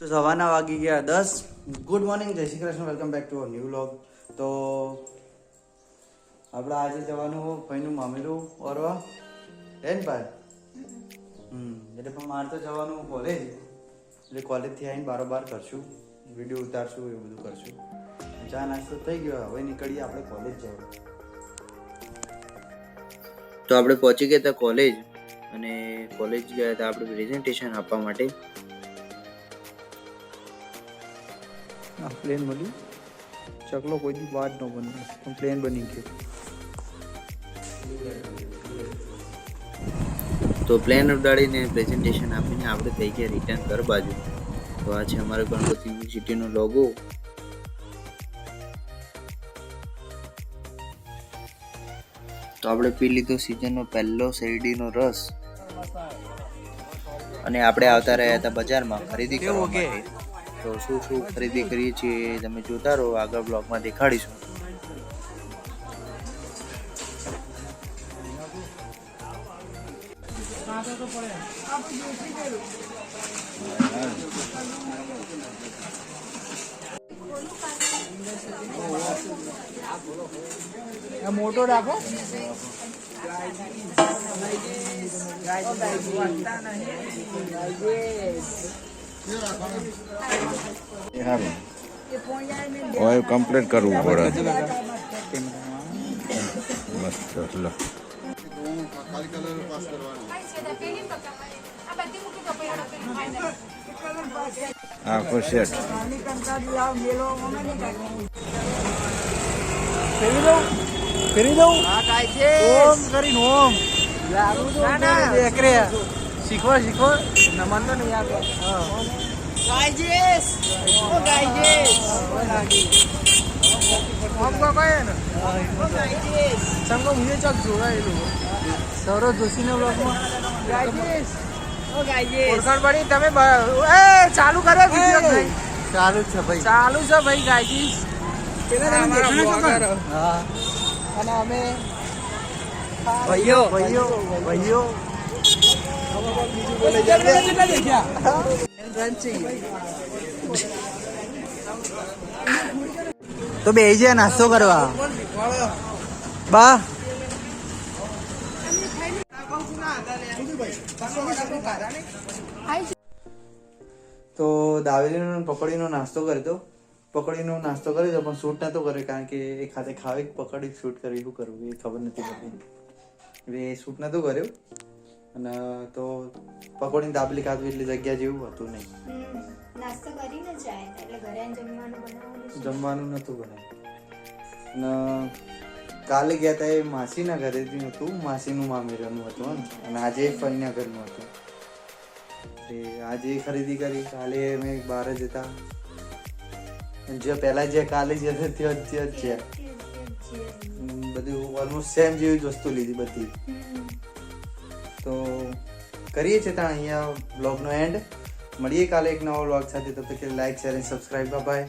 તો સવારના વાગી ગયા 10. ગુડ મોર્નિંગ, જય Shri Krishna, welcome back to a new vlog. તો આપણે આજે જવાનું ભાઈનું મામેરું ઓરવા હે ને ભાઈ. એટલે પણ મારે તો જવાનું કોલેજ, એટલે કોલેજથી આવીને બારોબાર કરશું, વિડીયો ઉતારશું, એવું બધું કરશું. ચા નાસ્તો થઈ ગયો, હવે નીકળીએ આપણે કોલેજ જવાનું. તો આપણે પહોંચી ગયા હતા કોલેજ, અને કોલેજ ગયા હતા આપણે પ્રેઝન્ટેશન આપવા માટે. પ્લેન મળ્યું, ચકલો કોઈ દી વાત ન બને, પણ પ્લેન બની ગયો. તો પ્લેન ઉડાડીને પ્રેઝન્ટેશન આપીને આપણે થઈ ગયા રિટર્ન ઘર બાજુ. તો આ છે અમારા ગણપતિ યુનિવર્સિટીનો લોગો. તો આપણે પી લીધો સિઝનનો પહેલો શેરડીનો રસ, અને આપણે આવતા રહ્યા હતા બજારમાં ખરીદી કરવા માટે. તો શું શું ખરીદી કરીએ છીએ તમે જોતા રહો, આગળ બ્લોગમાં દેખાડીશું. મોટો રાખો. ઓય કમ્પ્લીટ કરવું પડે. મસ્ત લો. આખો સેટ ફેરી દઉં. ઓમ કરીને ઓમ. શીખો નમન તો નહીં આવે. ગાયજીસ ઓ ગાયજીસ ઓમ કો કહે ને ઓ ગાયજીસ સંગો મુझे ચક જોડાયેલું સૌરવ જોશીના બ્લોગમાં. ગાયજીસ ઓ ગાયજીસ ઓળખાણ પડી તમે. એ ચાલુ કરો વિડિયો ભાઈ. ચાલુ છે ભાઈ ગાયજીસ. હા, અને અમે ભાઈઓ તો બે છે નાસ્તો કરવા બા. તો દાવેલીનો પકોડીનો નાસ્તો કરી દો. પકોડીનો નાસ્તો કરી દો, પણ શૂટ નતો કર્યો, કારણ કે એ ખાતે ખાવી પકોડી શૂટ કરવી, શું કરવું એ ખબર નથી પડતી, એટલે એ શૂટ નતો કર્યો. અને તો પકોડીની દાબેલી ખાધું એટલે જગ્યા જેવું હતું નહીં. નાસ્તો કરીને જાય એટલે ઘરે જમવાનું નતું બનાવ્યું. અને કાલે ગયા હતા એ માસીના ઘરેથી હતું, માસીનું મામેરાનું હતું, અને આજે ફઈના ઘરનું હતું. આજે ખરીદી કરી, કાલે અમે બહાર જ હતા. જે પહેલા જે કાલે જે ત્યાં જ છે, બધું ઓલમોસ્ટ સેમ જેવી જ વસ્તુ લીધી બધી. તો કરીએ છીએ ત્યાં અહીંયા બ્લોગનો એન્ડ. મળીએ કાલે એક નવો બ્લોગ સાથે. તબ તક લાઈક, શેર અને સબસ્ક્રાઈબ. બાય.